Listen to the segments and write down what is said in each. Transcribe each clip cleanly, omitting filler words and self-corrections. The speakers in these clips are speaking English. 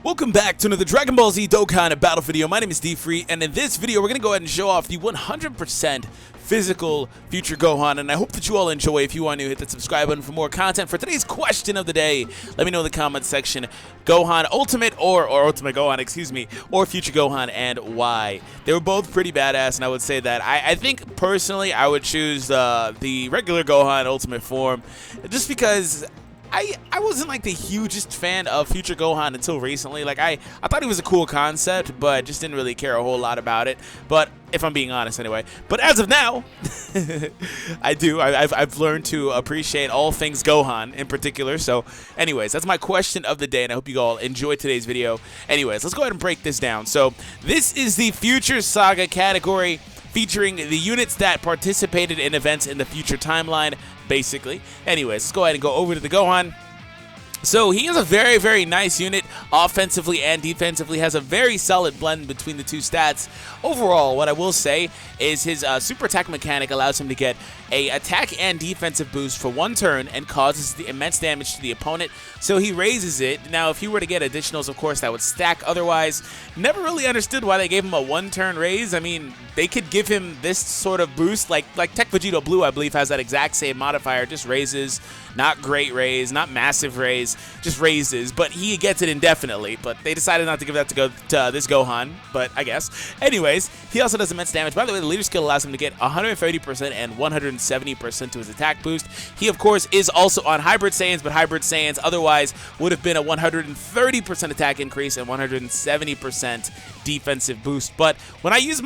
Welcome back to another Dragon Ball Z Dokkan battle video. My name is DFree, and in this video, we're going to go ahead and show off the 100% physical Future Gohan, and I hope that you all enjoy. If you want to, hit that subscribe button for more content. For today's question of the day, let me know in the comment section, Gohan Ultimate or Ultimate Gohan, excuse me, or Future Gohan, and why. They were both pretty badass, and I would say that I think, personally, I would choose the regular Gohan Ultimate form, just because I wasn't like the hugest fan of Future Gohan until recently. Like I thought he was a cool concept, but just didn't really care a whole lot about it. But if I'm being honest anyway. But as of now, I do. I've learned to appreciate all things Gohan in particular. So anyways, that's my question of the day, and I hope you all enjoyed today's video. Anyways, let's go ahead and break this down. So this is the Future Saga category, featuring the units that participated in events in the future timeline, basically. Anyways, let's go ahead and go over to the Gohan. So he is a very, very nice unit, offensively and defensively, has a very solid blend between the two stats. Overall, what I will say is his super attack mechanic allows him to get a attack and defensive boost for one turn and causes the immense damage to the opponent, so he raises it. Now, if he were to get additionals, of course, that would stack. Otherwise, never really understood why they gave him a one-turn raise. I mean, they could give him this sort of boost, like Tech Vegito Blue, I believe, has that exact same modifier, just raises, not great raise, not massive raise, just raises, but he gets it indefinitely. But they decided not to give that to this Gohan, but I guess. Anyways, he also does immense damage. By the way, the leader skill allows him to get 130% and 170% to his attack boost. He, of course, is also on Hybrid Saiyans, but Hybrid Saiyans otherwise would have been a 130% attack increase and 170% defensive boost. But when I use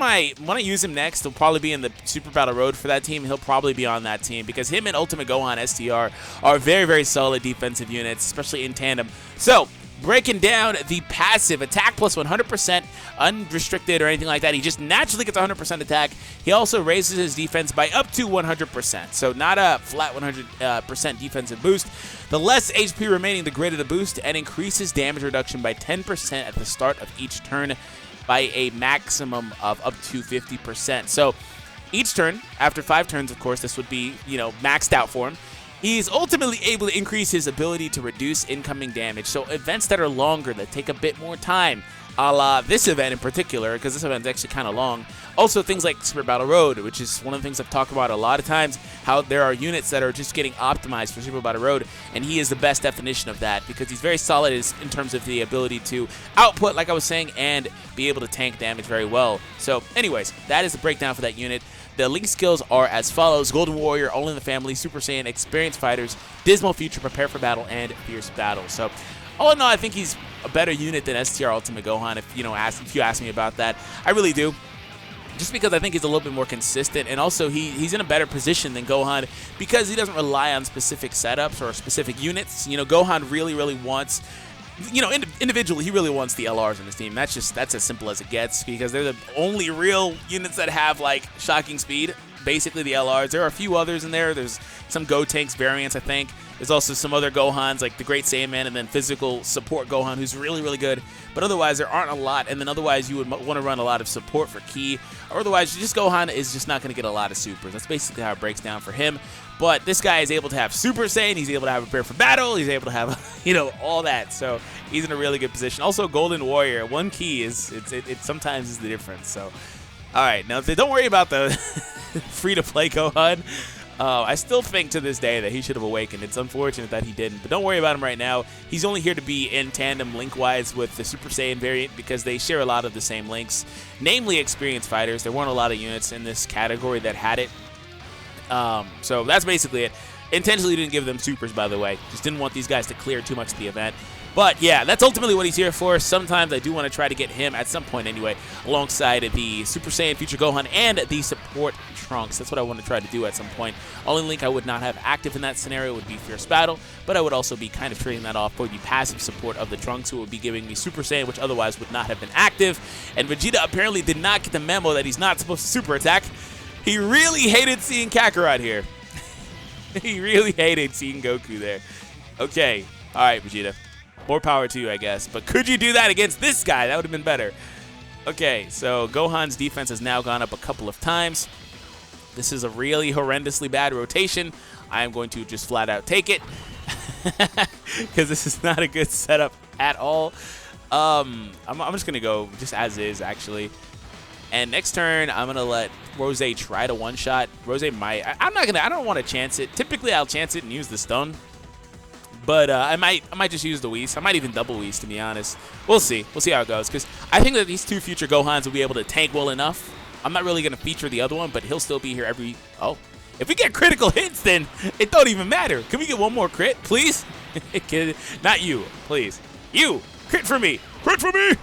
him next, he'll probably be in the Super Battle Road for that team. He'll probably be on that team because him and Ultimate Gohan STR are very, very solid defensive units, especially in tandem. So, breaking down the passive, attack plus 100%, unrestricted or anything like that. He just naturally gets 100% attack. He also raises his defense by up to 100%, so not a flat 100% defensive boost. The less HP remaining, the greater the boost, and increases damage reduction by 10% at the start of each turn by a maximum of up to 50%. So each turn, after 5 turns, of course, this would be, maxed out for him. He's ultimately able to increase his ability to reduce incoming damage. So events that are longer, that take a bit more time, a la this event in particular, because this event is actually kind of long. Also things like Super Battle Road, which is one of the things I've talked about a lot of times, how there are units that are just getting optimized for Super Battle Road, and he is the best definition of that, because he's very solid in terms of the ability to output, like I was saying, and be able to tank damage very well. So anyways, that is the breakdown for that unit. The link skills are as follows: Golden Warrior, All in the Family, Super Saiyan, Experienced Fighters, Dismal Future, Prepare for Battle, and Fierce Battle. So, all in all, I think he's a better unit than STR Ultimate Gohan, if you ask me about that. I really do. Just because I think he's a little bit more consistent, and also he's in a better position than Gohan because he doesn't rely on specific setups or specific units. Gohan really, really wants... individually, he really wants the LRs in his team. That's as simple as it gets, because they're the only real units that have, like, shocking speed. Basically, the LRs. There are a few others in there. There's some Gotenks variants, I think. There's also some other Gohans, like the Great Saiyaman, and then physical support Gohan, who's really, really good. But otherwise, there aren't a lot, and then otherwise, you would want to run a lot of support for Ki. Or otherwise, just Gohan is just not going to get a lot of supers. That's basically how it breaks down for him. But this guy is able to have Super Saiyan, he's able to have Prepare for Battle, he's able to have, all that. So he's in a really good position. Also, Golden Warrior, one key is, it sometimes is the difference. So, all right, now don't worry about the free-to-play Gohan. I still think to this day that he should have awakened. It's unfortunate that he didn't, but don't worry about him right now. He's only here to be in tandem link-wise with the Super Saiyan variant because they share a lot of the same links, namely Experienced Fighters. There weren't a lot of units in this category that had it. So that's basically it. Intentionally didn't give them supers, by the way. Just didn't want these guys to clear too much of the event. But yeah, that's ultimately what he's here for. Sometimes I do want to try to get him, at some point anyway, alongside the Super Saiyan Future Gohan and the support Trunks. That's what I want to try to do at some point. Only link I would not have active in that scenario would be Fierce Battle, but I would also be kind of trading that off for the passive support of the Trunks, who would be giving me Super Saiyan, which otherwise would not have been active. And Vegeta apparently did not get the memo that he's not supposed to super attack. He really hated seeing Kakarot here. He really hated seeing Goku there. Okay, all right, Vegeta. More power to you, I guess. But could you do that against this guy? That would have been better. Okay, so Gohan's defense has now gone up a couple of times. This is a really horrendously bad rotation. I am going to just flat out take it because this is not a good setup at all. I'm just going to go just as is, actually. And next turn, I'm going to let Rose try to one-shot. Rose might. I don't want to chance it. Typically, I'll chance it and use the stun. But I might just use the Whis. I might even double Whis, to be honest. We'll see. We'll see how it goes. Because I think that these two future Gohans will be able to tank well enough. I'm not really going to feature the other one, but he'll still be here every... Oh. If we get critical hits, then it don't even matter. Can we get one more crit, please? Not you, please. You! Crit for me! Crit for me!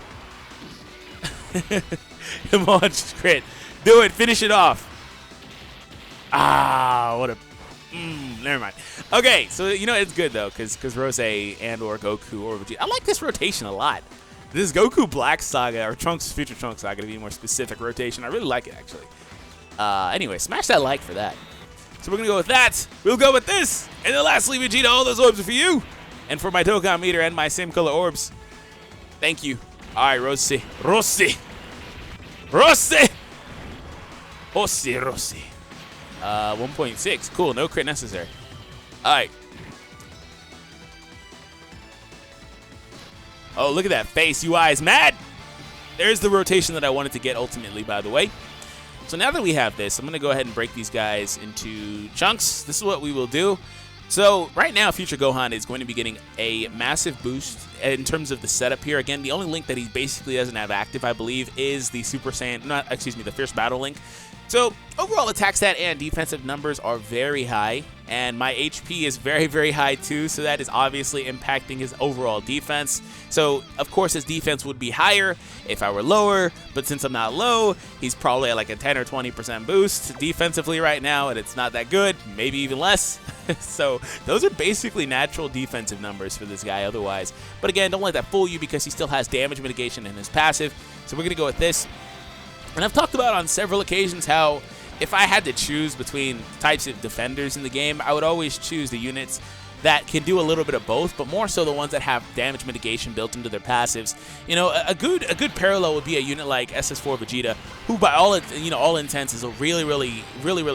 Come on, just crit. Do it. Finish it off. Ah, what a... never mind. Okay, so, you know, it's good, though, because Rose and or Goku or Vegeta... I like this rotation a lot. This Goku Black Saga, or Trunks Future Trunks Saga, to be more specific rotation. I really like it, actually. Anyway, smash that like for that. So we're going to go with that. We'll go with this. And then lastly, Vegeta, all those orbs are for you. And for my Dokkan meter and my same color orbs. Thank you. All right, Rose. Rose. Rose. Rose. Rose. 1.6. Cool. No crit necessary. All right. Oh, look at that face. UI is mad. There's the rotation that I wanted to get ultimately, by the way. So now that we have this, I'm going to go ahead and break these guys into chunks. This is what we will do. So right now, Future Gohan is going to be getting a massive boost in terms of the setup here. Again, the only link that he basically doesn't have active, I believe, is the Super Saiyan, the Fierce Battle link. So overall attack stat and defensive numbers are very high, and my HP is very, very high too, so that is obviously impacting his overall defense. So of course his defense would be higher if I were lower, but since I'm not low, he's probably at like a 10 or 20% boost defensively right now, and it's not that good, maybe even less. So those are basically natural defensive numbers for this guy otherwise. But again, don't let that fool you because he still has damage mitigation in his passive. So we're going to go with this. And I've talked about on several occasions how if I had to choose between types of defenders in the game, I would always choose the units that can do a little bit of both, but more so the ones that have damage mitigation built into their passives. You know, a good parallel would be a unit like SS4 Vegeta, who by all intents is a really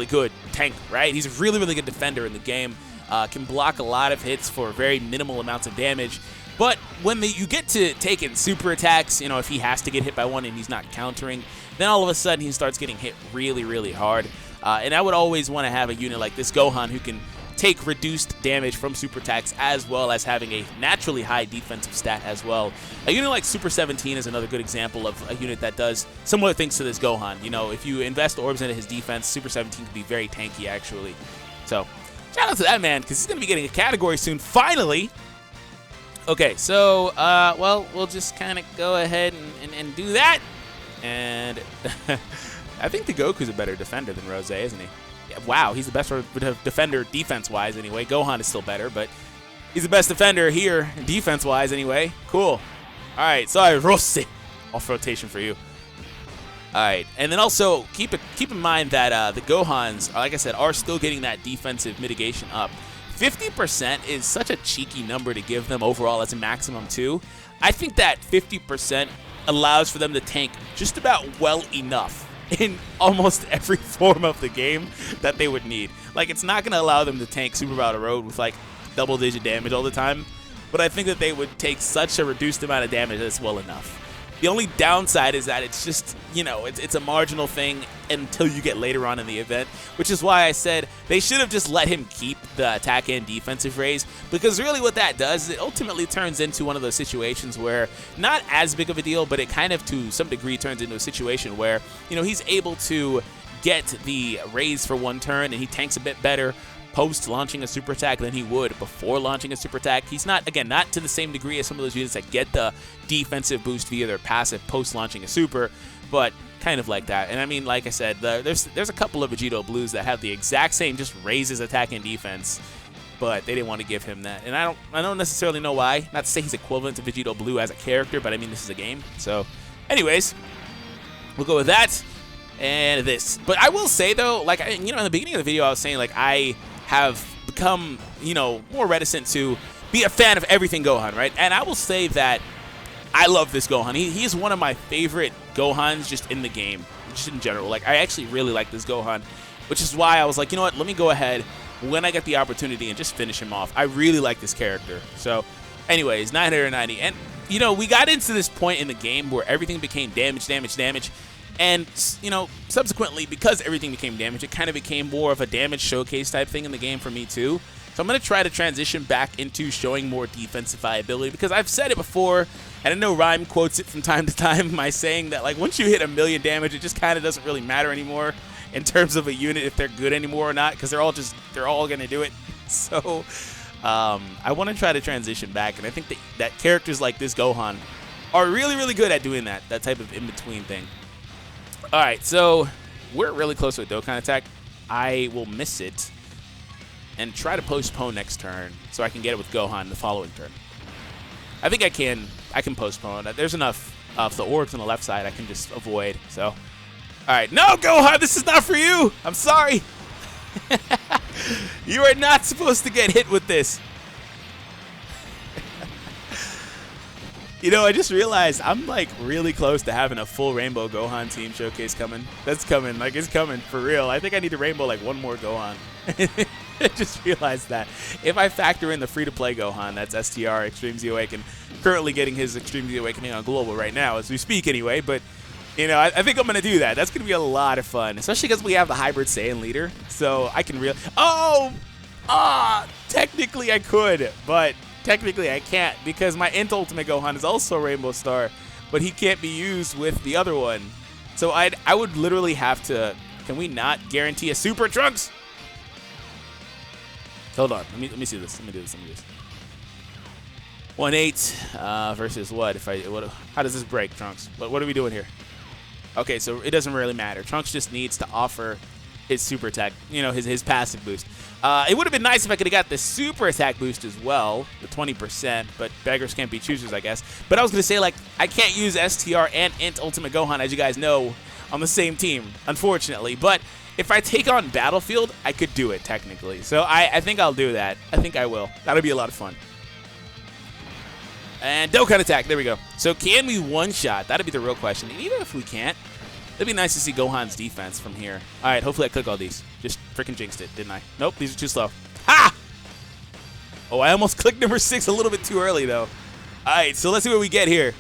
good tank, right? He's a really good defender in the game. Can block a lot of hits for very minimal amounts of damage. But when you get to taking super attacks, you know, if he has to get hit by one and he's not countering, then all of a sudden he starts getting hit really hard. And I would always want to have a unit like this Gohan who can take reduced damage from super attacks as well as having a naturally high defensive stat as well. A unit like Super 17 is another good example of a unit that does similar things to this Gohan. You know, if you invest orbs into his defense, Super 17 can be very tanky actually. So shout out to that man because he's going to be getting a category soon, finally. Okay, so, well, we'll just kind of go ahead and do that. And I think the Goku's a better defender than Rose, isn't he? Yeah, wow, he's the best defender defense-wise anyway. Gohan is still better, but he's the best defender here defense-wise anyway. Cool. All right, sorry, Rose. Off rotation for you. All right, and then also keep in mind that the Gohans, like I said, are still getting that defensive mitigation up. 50% is such a cheeky number to give them overall as a maximum too. I think that 50% allows for them to tank just about well enough in almost every form of the game that they would need. Like, it's not going to allow them to tank Super Battle Road with like double-digit damage all the time, but I think that they would take such a reduced amount of damage that's well enough. The only downside is that it's just, you know, it's a marginal thing until you get later on in the event, which is why I said they should have just let him keep the attack and defensive raise, because really what that does is it ultimately turns into one of those situations where not as big of a deal, but it kind of to some degree turns into a situation where, you know, he's able to get the raise for one turn and he tanks a bit better post launching a super attack than he would before launching a super attack. He's not, again, not to the same degree as some of those units that get the defensive boost via their passive post launching a super, but kind of like that. And I mean, like I said, there's a couple of Vegito Blues that have the exact same, just raises attack and defense, but they didn't want to give him that. And I don't necessarily know why. Not to say he's equivalent to Vegito Blue as a character, but I mean, this is a game. So anyways, we'll go with that and this. But I will say though, like, you know, in the beginning of the video, I was saying like I have become, you know, more reticent to be a fan of everything Gohan, right? And I will say that I love this Gohan. He is one of my favorite Gohans just in the game, just in general. Like, I actually really like this Gohan, which is why I was like, you know what, let me go ahead when I get the opportunity and just finish him off. I really like this character. So Anyways, 990. And, you know, we got into this point in the game where everything became damage, damage, damage. And, you know, subsequently, because everything became damage, it kind of became more of a damage showcase type thing in the game for me, too. So I'm going to try to transition back into showing more defensive viability, because I've said it before, and I know Rhyme quotes it from time to time, my saying that, like, once you hit 1,000,000 damage, it just kind of doesn't really matter anymore in terms of a unit if they're good anymore or not, because they're all going to do it. So I want to try to transition back, and I think that characters like this Gohan are really, really good at doing that type of in-between thing. All right, so we're really close to a Dokkan attack. I will miss it and try to postpone next turn so I can get it with Gohan the following turn. I think I can postpone. There's enough of the orbs on the left side I can just avoid. So, all right, no, Gohan, this is not for you. I'm sorry. You are not supposed to get hit with this. You know, I just realized I'm, like, really close to having a full Rainbow Gohan team showcase coming. That's coming. Like, it's coming for real. I think I need to Rainbow, like, one more Gohan. I just realized that. If I factor in the free-to-play Gohan, that's STR, Extreme Z Awaken, currently getting his Extreme Z Awakening on Global right now as we speak anyway. But, you know, I think I'm going to do that. That's going to be a lot of fun, especially because we have the Hybrid Saiyan leader. So I can really... Oh! Technically I could, but... Technically, I can't because my Int Ultimate Gohan is also Rainbow Star, but he can't be used with the other one. So I would literally have to... Can we not guarantee a Super Trunks? Hold on. Let me see this. Let me do this. 1-8 versus what? How does this break, Trunks? What are we doing here? Okay, so it doesn't really matter. Trunks just needs to offer his super attack, you know, his passive boost. It would have been nice if I could have got the super attack boost as well, the 20%, but beggars can't be choosers, I guess. But I was going to say, like, I can't use STR and Int Ultimate Gohan, as you guys know, on the same team, unfortunately. But if I take on Battlefield, I could do it, technically. So I think I'll do that. I think I will. That'll be a lot of fun. And Dokkan attack. There we go. So can we one-shot? That'd be the real question. And even if we can't, it'd be nice to see Gohan's defense from here. All right, hopefully I click all these. Just freaking jinxed it, didn't I? Nope, these are too slow. Ha! Oh, I almost clicked number 6 a little bit too early, though. All right, so let's see what we get here.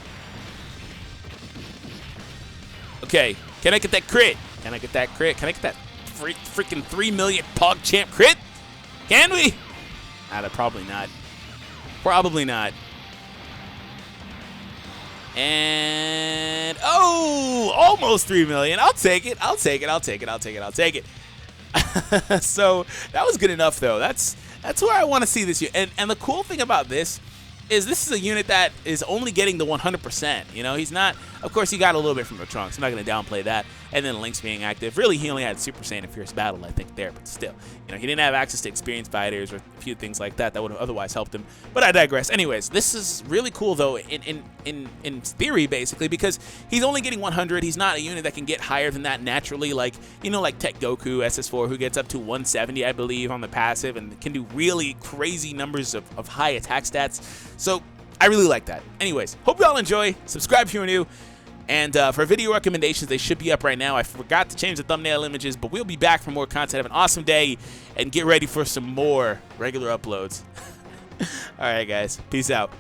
Okay, can I get that crit? Can I get that crit? Can I get that freaking 3 million PogChamp crit? Can we? Probably not. Probably not. And, oh, almost 3 million. I'll take it. I'll take it. I'll take it. I'll take it. I'll take it. So that was good enough, though. That's where I want to see this unit. And the cool thing about this is a unit that is only getting the 100%. You know, he's not, of course, he got a little bit from the Trunks. I'm not going to downplay that. And then Link's being active. Really, he only had Super Saiyan and Fierce Battle, I think, there. But still, you know, he didn't have access to experienced fighters or a few things like that would have otherwise helped him. But I digress. Anyways, this is really cool, though, in theory, basically, because he's only getting 100. He's not a unit that can get higher than that naturally, like, you know, like Tech Goku SS4, who gets up to 170, I believe, on the passive and can do really crazy numbers of high attack stats. So I really like that. Anyways, hope you all enjoy. Subscribe if you're new. And for video recommendations, they should be up right now. I forgot to change the thumbnail images, but we'll be back for more content. Have an awesome day, and get ready for some more regular uploads. All right, guys. Peace out.